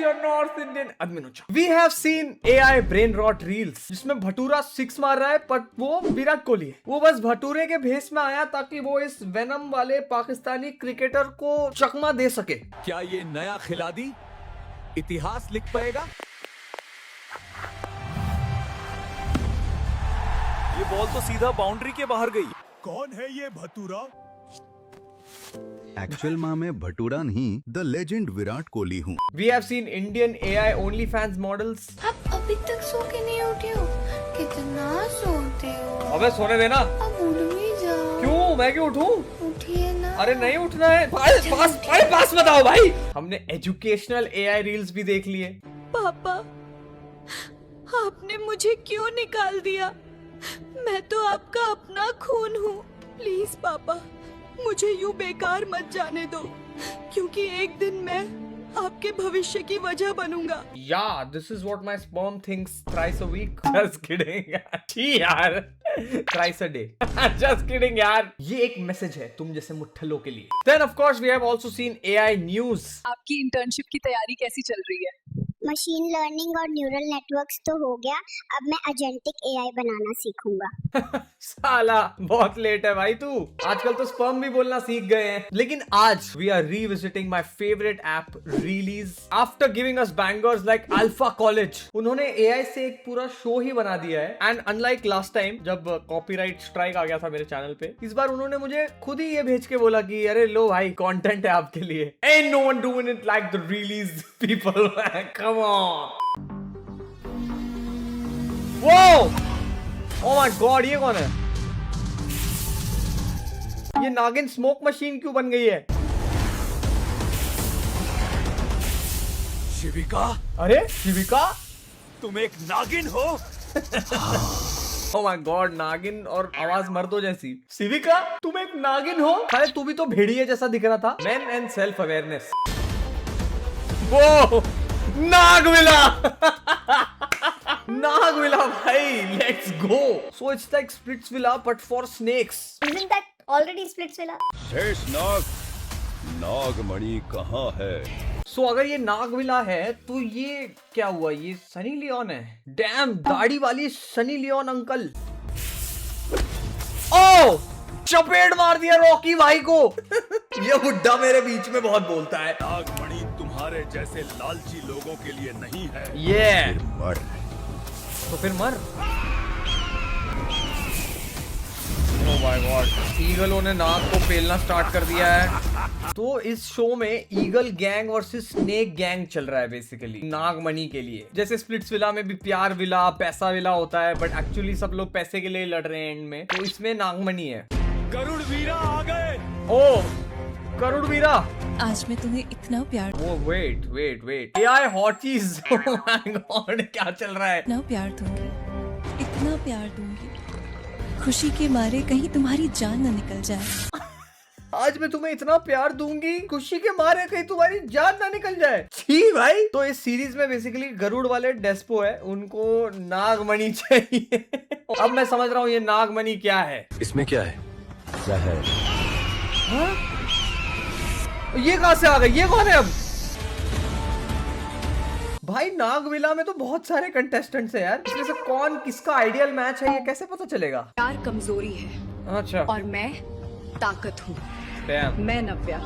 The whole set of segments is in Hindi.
your North Indian Adminocha. We have seen AI brain rot reels जिसमें भटूरा 6 मार रहा है, बट वो विराट कोहली है। वो बस भटूरे के भेस में आया ताकि वो इस वेनम वाले पाकिस्तानी क्रिकेटर को चकमा दे सके। क्या ये नया खिलाड़ी इतिहास लिख पाएगा? ये बॉल तो सीधा बाउंड्री के बाहर गई। कौन है ये भटूरा? एक्चुअल माँ में भटूरा नहीं, द लेजेंड विराट कोहली हूँ। We have seen Indian AI OnlyFans models. आप अभी तक सो के नहीं उठे हो? कितना सोते हो? अबे सोने देना। अब उठ भी जाओ। क्यों? मैं क्यों उठूं? उठिए ना। अरे नहीं उठना है। पास बताओ भाई। हमने एजुकेशनल AI रील्स भी देख लिए। पापा, आपने मुझे क्यों निकाल दिया? मैं तो आपका अपना खून हूँ। प्लीज पापा, मुझे यूं बेकार मत जाने दो, क्योंकि एक दिन मैं आपके भविष्य की वजह बनूंगा। Yeah, this is what my sperm thinks thrice a week. Just kidding. छी यार, thrice a day. Just kidding यार। ये एक मैसेज है तुम जैसे मुट्ठलों के लिए। Then of course we have also seen AI news. आपकी इंटर्नशिप की तैयारी कैसी चल रही है? मशीन लर्निंग और न्यूरल नेटवर्क्स तो हो गया, अब मैं एजेंटिक एआई बनाना सीखूंगा। साला बहुत लेट है भाई तू। आजकल तो स्पर्म भी बोलना सीख गए हैं। लेकिन आज we are revisiting my favourite app release after giving us bangers like Alpha College. उन्होंने एआई से एक पूरा शो ही बना दिया है। एंड अनलाइक लास्ट टाइम जब कॉपीराइट स्ट्राइक आ गया था मेरे चैनल पे, इस बार उन्होंने मुझे खुद ही ये भेज के बोला कि अरे लो भाई, कंटेंट है आपके लिए। And no one doing it like the release people. Come on. वो ओह माय गॉड, ये कौन है? ये नागिन स्मोक मशीन क्यों बन गई है? शिविका, अरे शिविका, तुम एक नागिन हो? ओह माय गॉड, नागिन और आवाज मर्दों जैसी। शिविका, तुम एक नागिन हो? अरे तू भी तो भेड़िए जैसा दिख रहा था। Man and self awareness. वो नागविला। नागविला भाई, let's go. So it's like Splitsvilla but for snakes. Isn't that already Splitsvilla? Sheshnag, नागमणि कहाँ है? सो अगर ये नागविला है तो ये क्या हुआ? ये सनी लियोन है। डैम, दाढ़ी वाली सनी लियोन अंकल। ओ, चपेट मार दिया रॉकी भाई को। ये बुड्ढा मेरे बीच में बहुत बोलता है। नागमणि तुम्हारे जैसे लालची लोगों के लिए नहीं है। ये मर। तो फिर मर। ओह माय गॉड, ईगलों ने नाग को पेलना स्टार्ट कर दिया है। तो इस शो में eagle gang versus snake gang चल रहा है बेसिकली नागमणि के लिए। जैसे स्प्लिट्सविला में भी प्यार विला, पैसा विला होता है, बट एक्चुअली सब लोग पैसे के लिए लड़ रहे हैं एंड में। तो इसमें नागमणि है। गरुड़ वीरा आ गए। ओ करुड़ वीरा। आज मैं तुम्हें इतना प्यार oh wait AI hotties. Oh my God, क्या चल रहा है? इतना प्यार दूंगी, इतना प्यार दूंगी, खुशी के मारे कहीं तुम्हारी जान न निकल जाए। आज मैं तुम्हें इतना प्यार दूंगी, खुशी के मारे कहीं तुम्हारी जान ना निकल जाए। छी भाई। तो इस सीरीज में बेसिकली गरुड़ वाले डेस्पो है, उनको नागमणि चाहिए। अब मैं समझ रहा हूँ ये नागमणि क्या है। इसमें क्या है? जहर। हाँ? ये कहां से आ गई? ये कौन है अब? भाई नागविला में तो बहुत सारे कंटेस्टेंट्स हैं यार, इसमें से कौन किसका आइडियल मैच है ये कैसे पता चलेगा? प्यार कमजोरी है अच्छा। और मैं ताकत हूँ। Damn. मैं नव्या,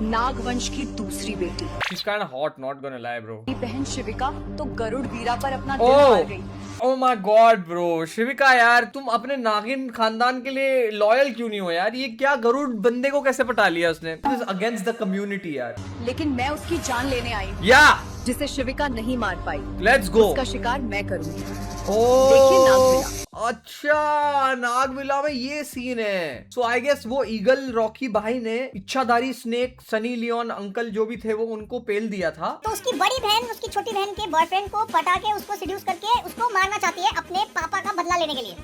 नागवंश की दूसरी बेटी। She's kind of hot, not gonna lie, bro. मेरी बहन शिविका तो गरुड़ वीरा पर अपना दिल हार गई। Oh my God, bro. शिविका यार, तुम अपने नागिन खानदान के लिए लॉयल क्यों नहीं हो यार? ये क्या गरुड़ बंदे को कैसे पटा लिया उसने? This is against the community यार। लेकिन मैं उसकी जान लेने आई हूँ, जिसे शिविका नहीं मार पाई। Let's go. उसका शिकार मैं करूंगी। देखिए नागविला। अच्छा, नागविला में ये सीन है। सो आई गेस वो ईगल रॉकी भाई ने इच्छाधारी स्नेक सनी लियोन अंकल जो भी थे वो उनको पेल दिया था। तो उसकी बड़ी बहन उसकी छोटी बहन के बॉयफ्रेंड को पटा के उसको सेड्यूस करके उसको मारना चाहती है अपने पापा का बदला लेने के लिए।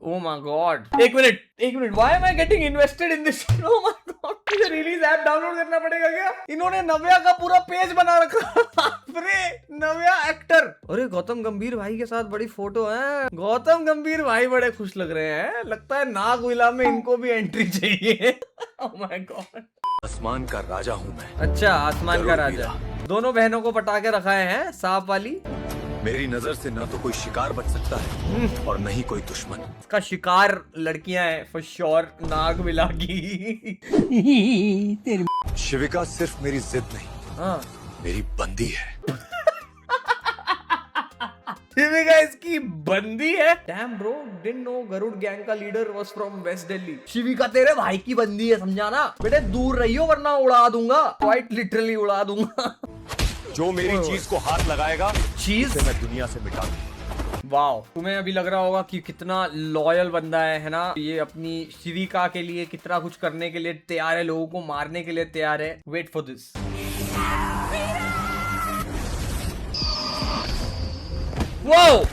Oh my God. एक minute, why am I getting invested in this? Oh my God. मुझे रिलीज ऐप डाउनलोड करना पड़ेगा क्या? इन्होंने नव्या का पूरा पेज बना रखा। अरे नव्या एक्टर। अरे गौतम गंभीर भाई के साथ बड़ी फोटो है। गौतम गंभीर भाई बड़े खुश लग रहे हैं। लगता है नागविला में इनको भी एंट्री चाहिए। Oh my God. आसमान का राजा हूँ मैं। अच्छा, आसमान का गरुड़ राजा। वीरा। दोनों बहनों को पटा के रखा है सांप वाली। मेरी नजर से ना तो कोई शिकार बच सकता है और न ही कोई दुश्मन। इसका शिकार लड़कियां हैं फॉर श्योर, नाग मिलागी। शिविका सिर्फ मेरी जिद नहीं, हाँ मेरी बंदी है। शिविका इसकी बंदी है। Damn bro, didn't know Garud gang का leader was from west Delhi. Shivika तेरे भाई की बंदी है, समझा ना बेटे? दूर रहियो वरना उड़ा दूंगा, क्वाइट लिटरली उड़ा दूंगा। जो मेरी चीज को हाथ लगाएगा चीज उसे मैं दुनिया से मिटा दूंगा। वाओ, तुम्हें अभी लग रहा होगा कि कितना लॉयल बंदा है ना ये? अपनी शिविका के लिए कितना कुछ करने के लिए तैयार है, लोगों को मारने के लिए तैयार है। Wait for this. Wow,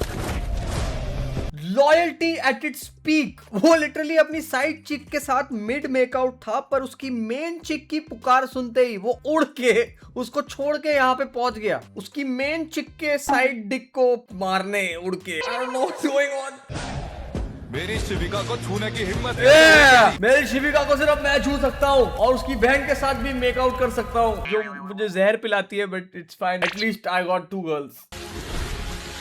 loyalty at its peak. वो लिटरली अपनी साइड चिक के साथ मिड मेकआउट था, पर उसकी मेन चिक की पुकार सुनते ही वो उड़ के उसको छोड़ के यहाँ पे पहुंच गया, उसकी मेन चिक के साइड डिक को मारने उड़ के। I don't know what's going on. मेरी शिविका को छूने की हिम्मत है। मेरी शिविका को सिर्फ मैं छू सकता हूँ और उसकी बहन के साथ भी मेकआउट कर सकता हूँ, जो मुझे जहर पिलाती है, but it's fine, at least I got 2 girls.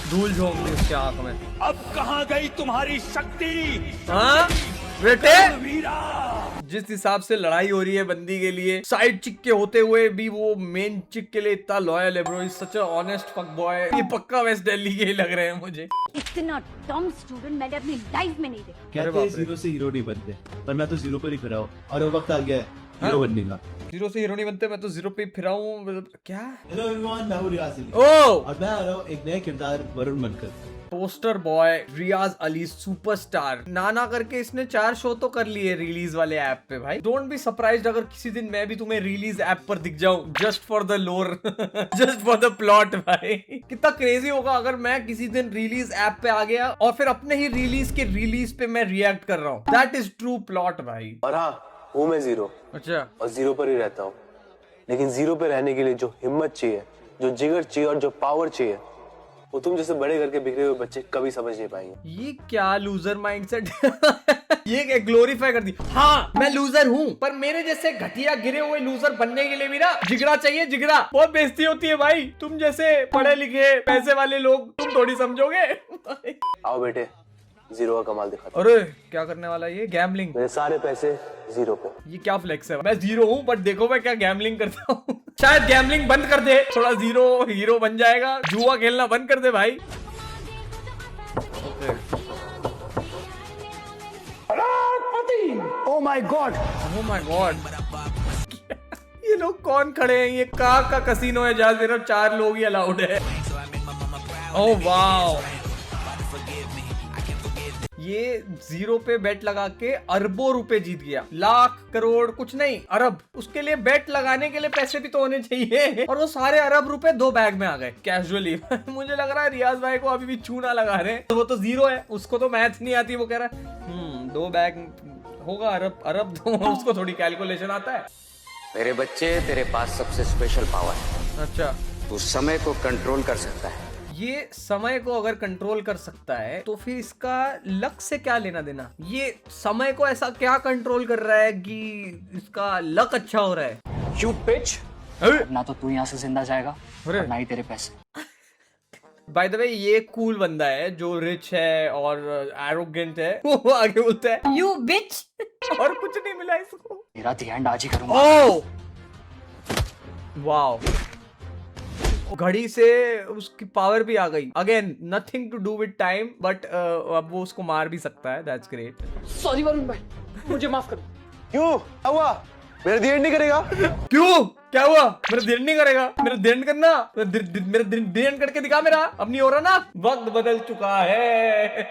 धूल झोंक दी उसके आंख में। अब कहाँ गई तुम्हारी शक्ति? हाँ बेटे, जिस हिसाब से लड़ाई हो रही है बंदी के लिए, साइड चिक के होते हुए भी वो मेन चिक के लिए इतना लॉयल है bro. Is such a honest fuck boy. ये पक्का वेस्ट दिल्ली के ही लग रहे हैं मुझे। इतना डम स्टूडेंट मैंने अपनी लाइफ में नहीं देखा। कहते हैं जीरो से हीरो नहीं बनते, पर मैं तो जीरो पर ही खड़ा हूँ और वो वक्त आ गया है हीरो बनने का। जीरो से हीरो नहीं बनते, मैं तो जीरो पे फिरा हूँ। क्या? हेलो एवरीवन, मैं हूँ रियाज अली और मैं आ रहा हूँ एक नए किरदार वरुण बनकर। पोस्टर बॉय रियाज अली सुपरस्टार। नाना करके इसने 4 शो तो कर लिए रिलीज वाले ऐप पे भाई। डोंट बी सरप्राइज्ड अगर किसी दिन मैं भी तुम्हें रिलीज ऐप पर दिख जाऊं, जस्ट फॉर द लोर, जस्ट फॉर द प्लॉट भाई। कितना क्रेजी होगा अगर मैं किसी दिन रिलीज ऐप पे आ गया और फिर अपने ही रिलीज के रिलीज पे मैं रिएक्ट कर रहा हूँ। दैट इज ट्रू प्लॉट भाई। और हाँ, हूँ मैं जीरो। अच्छा, और जीरो पर ही रहता हूँ, लेकिन जीरो पे रहने के लिए जो हिम्मत चाहिए, जो जिगर चाहिए और जो पावर चाहिए, वो तुम जैसे बड़े घर के बिगड़े हुए बच्चे कभी समझ नहीं पाएंगे। ये क्या लूजर माइंडसेट। ये ग्लोरीफाई कर दी। हाँ मैं लूजर हूँ, पर मेरे जैसे घटिया गिरे हुए लूजर बनने के लिए भी ना जिगरा चाहिए, जिगरा। बहुत बेइज्जती होती है भाई, तुम जैसे पढ़े लिखे पैसे वाले लोग तुम थोड़ी समझोगे। आओ बेटे, जीरो का कमाल दिखाता। अरे क्या करने वाला ये? गैम्बलिंग। मेरे सारे पैसे जीरो पे। ये क्या फ्लेक्स है? मैं जीरो हूँ बट देखो मैं क्या गैम्बलिंग करता हूँ। शायद गैम्बलिंग बंद कर दे, थोड़ा जीरो हीरो बन जाएगा। जुआ खेलना बंद कर दे भाई। ओह my God, oh my God. ये लोग कौन खड़े हैं? ये का कसीनो है जहाँ सिर्फ 4 लोग ही अलाउड है। ओह वाओ, ये जीरो पे बेट लगा के अरबों रुपए जीत गया। लाख करोड़ कुछ नहीं, अरब। उसके लिए बेट लगाने के लिए पैसे भी तो होने चाहिए, और वो सारे अरब रुपए 2 बैग में आ गए कैजुअली। मुझे लग रहा है रियाज भाई को अभी भी चूना लगा रहे हैं। तो वो तो जीरो है, उसको तो मैथ्स नहीं आती। वो कह रहा है 2 बैग होगा अरब तो उसको थोड़ी कैलकुलेशन आता है। मेरे बच्चे, तेरे पास सबसे स्पेशल पावर है। अच्छा, तू समय को कंट्रोल कर सकता है। ये समय को अगर कंट्रोल कर सकता है तो फिर इसका लक से क्या लेना देना? ये समय को ऐसा क्या कंट्रोल कर रहा है कि इसका लक अच्छा हो रहा है? You pitch. ना तो तू यहाँ से जिंदा जाएगा और ना ही तेरे पैसे। बाय द वे ये कूल बंदा है जो रिच है और एरोगेंट है। वो आगे बोलता है यू बिच, और कुछ नहीं मिला इसको। मेरा दी एंड आज ही करूंगा। ओह वाओ, घड़ी से उसकी पावर भी आ गई। Again nothing to do with time, but अब वो उसको मार भी सकता है। That's great. सॉरी वरुण भाई, मुझे माफ कर। क्यों? क्या हुआ? मेरा दी एंड नहीं करेगा? क्यों? क्या हुआ? मेरा दी एंड नहीं करेगा? मेरा दी एंड करना, मेरा दी एंड करके दिखा मेरा। अब नहीं हो रहा ना, वक्त बदल चुका है।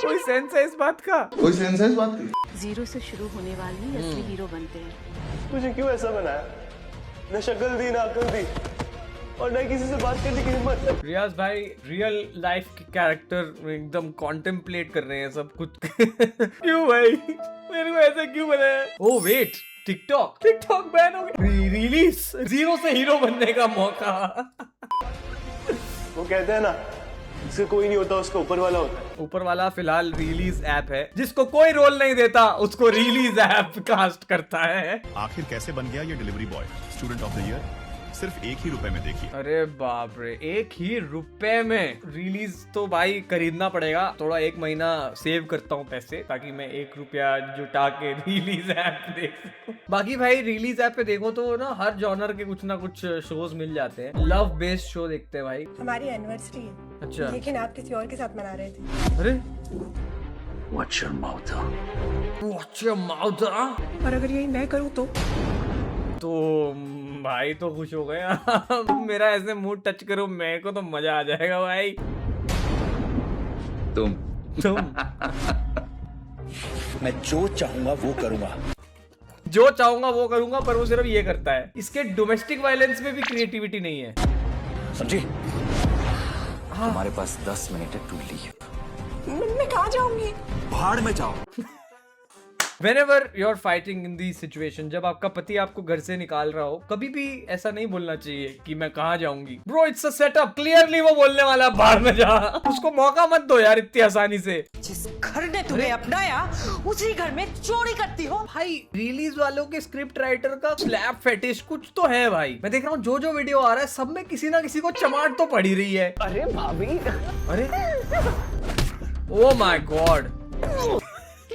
कोई सेंस है इस बात का? कोई सेंस है इस बात की? जीरो से शुरू होने वाले असली हीरो बनते हैं। मुझे क्यों ऐसा बनाया? न शक्ल दी, ना अकल दी, और न किसी से बात करने की हिम्मत। रियाज भाई रियल लाइफ के कैरेक्टर एकदम कॉन्टेम्पलेट कर रहे हैं सब कुछ। क्यों भाई मेरे को ऐसा क्यों बनाया? ओह वेट, टिकटॉक बैन हो गया। रिलीज, जीरो से हीरो बनने का मौका। वो कहते हैं ना, जिसका कोई नहीं होता उसका ऊपर वाला होता है। ऊपर वाला फिलहाल रिलीज ऐप है, जिसको कोई रोल नहीं देता उसको रिलीज ऐप कास्ट करता है। आखिर कैसे बन गया ये delivery boy student of the year? सिर्फ 1 ही रुपए में देखिए। अरे बाप रे, 1 ही रुपए में रिलीज तो भाई खरीदना पड़ेगा। थोड़ा 1 महीना सेव करता हूँ पैसे ताकि मैं 1 रुपया जुटा के रिलीज ऐप देख सकूं। बाकी भाई रिलीज ऐप पे देखो तो ना हर जॉनर के कुछ ना कुछ शोज मिल जाते हैं। लव बेस्ड शो देखते हैं भाई। हमारी एनिवर्सरी है। अच्छा, लेकिन आप किसी और के साथ मना रहे थे। अरे Watch your mouth. Watch your mouth. और अगर यही मैं करूँ तो भाई तो खुश हो गए। मेरा ऐसे मूड टच करो, मेरे को तो मजा आ जाएगा भाई। तुम मैं जो चाहूंगा वो करूंगा। जो चाहूंगा वो करूंगा, पर वो सिर्फ ये करता है। इसके डोमेस्टिक वायलेंस में भी क्रिएटिविटी नहीं है, समझी? तुम्हारे पास 10 मिनट है टू लीव। मैं कहाँ जाऊंगी? भाड़ में जाओ। Whenever you're fighting in these situation, जब आपका पति आपको घर से निकाल रहा हो, कभी भी ऐसा नहीं बोलना चाहिए कि मैं कहाँ जाऊंगी। Bro, it's a setup. Clearly वो बोलने वाला बाहर में जा। उसको मौका मत दो यार इतनी आसानी से। जिस घर ने तुम्हें अपनाया उसी घर में चोरी करती हो। भाई रिलीज वालों के स्क्रिप्ट राइटर का स्लैप फेटिश कुछ तो है भाई। मैं देख रहा हूँ जो वीडियो आ रहा है सब में किसी ना किसी को चमाट तो पड़ी रही है। अरे भाभी, अरे ओ माय गॉड,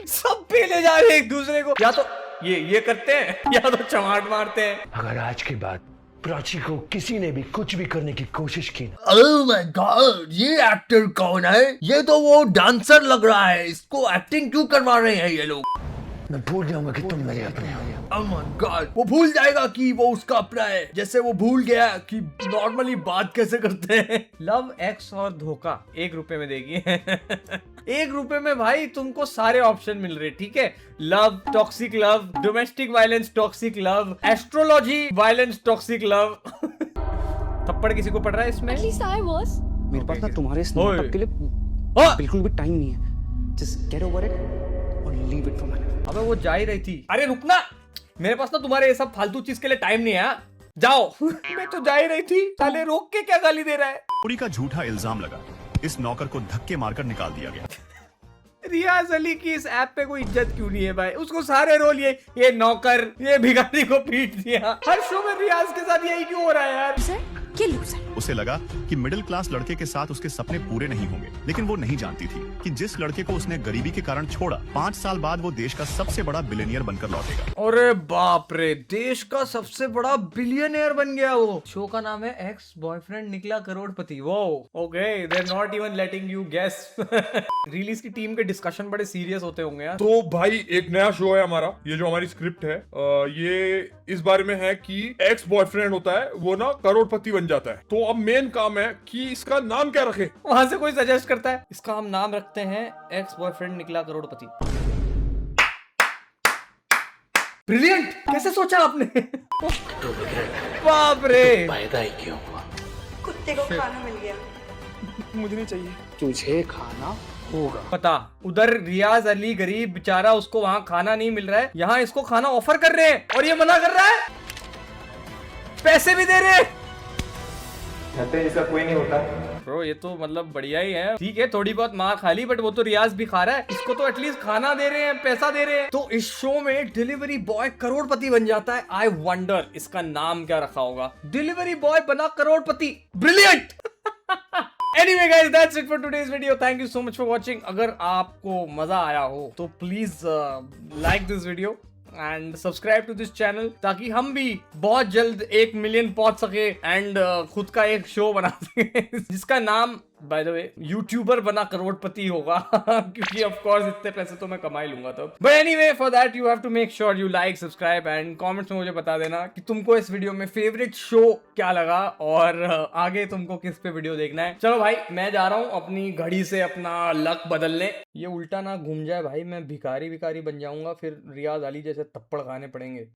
सब पे ले जा रहे हैं एक दूसरे को। या तो ये करते हैं या तो चमाट मारते हैं। अगर आज के बाद प्राची को किसी ने भी कुछ भी करने की कोशिश की ना, ओह माय गॉड, ये एक्टर कौन है? ये तो वो डांसर लग रहा है। इसको एक्टिंग क्यों करवा रहे हैं ये लोग? मैं भूल जाऊंगा कि तुम मेरे अपने हो। Oh my God, वो भूल जाएगा कि वो उसका अपना है, जैसे वो भूल गया कि नॉर्मली बात कैसे करते हैं। लव, एक्स और धोखा 1 रुपए में देगी। 1 रुपए में भाई तुमको सारे ऑप्शन मिल रहे, ठीक है? Love, toxic love, domestic violence, toxic love, astrology, violence, toxic love. थप्पड़ किसी को पड़ रहा है इसमें? मेरे पास ना तुम्हारे स्नैप के लिए बिल्कुल भी टाइम नहीं है। जस्ट गेट ओवर इट और लीव इट फॉर मी। अबे वो जा ही रही थी। अरे रुकना, मेरे पास ना तुम्हारे ये सब फालतू चीज के लिए टाइम नहीं है। जाओ। मैं तो जा ही रही थी, साले रोक के क्या गाली दे रहा है? चोरी का झूठा इल्जाम लगा, इस नौकर को धक्के मारकर निकाल दिया गया। रियाज अली की इस ऐप पे कोई इज्जत क्यों नहीं है भाई? उसको सारे रोल ये नौकर, ये भिखारी को पीट दिया। हर शो में रियाज के साथ यही क्यों हो रहा है यार? उसे लगा कि मिडिल क्लास लड़के के साथ उसके सपने पूरे नहीं होंगे, लेकिन वो नहीं जानती थी कि जिस लड़के को उसने गरीबी के कारण छोड़ा, 5 साल बाद वो देश का सबसे बड़ा बिलियनियर बनकर लौटेगा। अरे बाप रे, देश का सबसे बड़ा बिलियनियर बन गया वो। शो का नाम है एक्स बॉयफ्रेंड निकला करोड़पति। वो okay, they are not even letting you guess. Release की टीम के डिस्कशन बड़े सीरियस होते होंगे यार। तो भाई एक नया शो है हमारा, ये जो हमारी स्क्रिप्ट है, ये इस बारे में है कि एक्स बॉयफ्रेंड होता है वो ना करोड़पति बन जाता है। तो अब मेन काम है कि इसका नाम क्या रखे। वहां से कोई सजेस्ट करता है, इसका हम नाम रखते हैं एक्स बॉयफ्रेंड निकला करोड़पति। ब्रिलियंट, कैसे सोचा आपने? बाप रे, पैदा ही क्यों हुआ? कुत्ते को खाना मिल गया। मुझे नहीं चाहिए। तुझे खाना होगा। पता, उधर रियाज अली गरीब बेचारा, उसको वहां खाना नहीं मिल रहा है, यहाँ इसको खाना ऑफर कर रहे हैं और ये मना कर रहा है, पैसे भी दे रहे हैं। इसका कोई नहीं होता। ब्रो ये तो मतलब बढ़िया ही है। ठीक है थोड़ी बहुत मार खा ली, बट वो तो रियाज भी खा रहा है, इसको तो एटलीस्ट खाना दे रहे हैं, पैसा दे रहे हैं। तो इस शो में डिलीवरी बॉय करोड़पति बन जाता है। आई वंडर इसका नाम क्या रखा होगा? डिलीवरी बॉय बना करोड़पति। Brilliant. Anyway guys, that's it for today's video. Thank you so much for watching. अगर आपको मजा आया हो तो please like this video and subscribe to this channel ताकि हम भी बहुत जल्द 1 मिलियन पहुंच सके एंड खुद का एक शो बना सके जिसका नाम बाय द वे यूट्यूबर बना करोड़पति होगा क्योंकि ऑफ कोर्स इतने पैसे तो मैं कमा ही लूंगा तब। But anyway for that you have to make sure you like subscribe and comments में मुझे बता देना कि तुमको इस वीडियो में फेवरेट शो क्या लगा और आगे तुमको किस पे वीडियो देखना है। चलो भाई मैं जा रहा हूँ अपनी घड़ी से अपना लक बदलने। ये उल्टा ना घूम जाए भाई, मैं भिखारी बन जाऊंगा, फिर रियाज अली जैसे थप्पड़ खाने पड़ेंगे।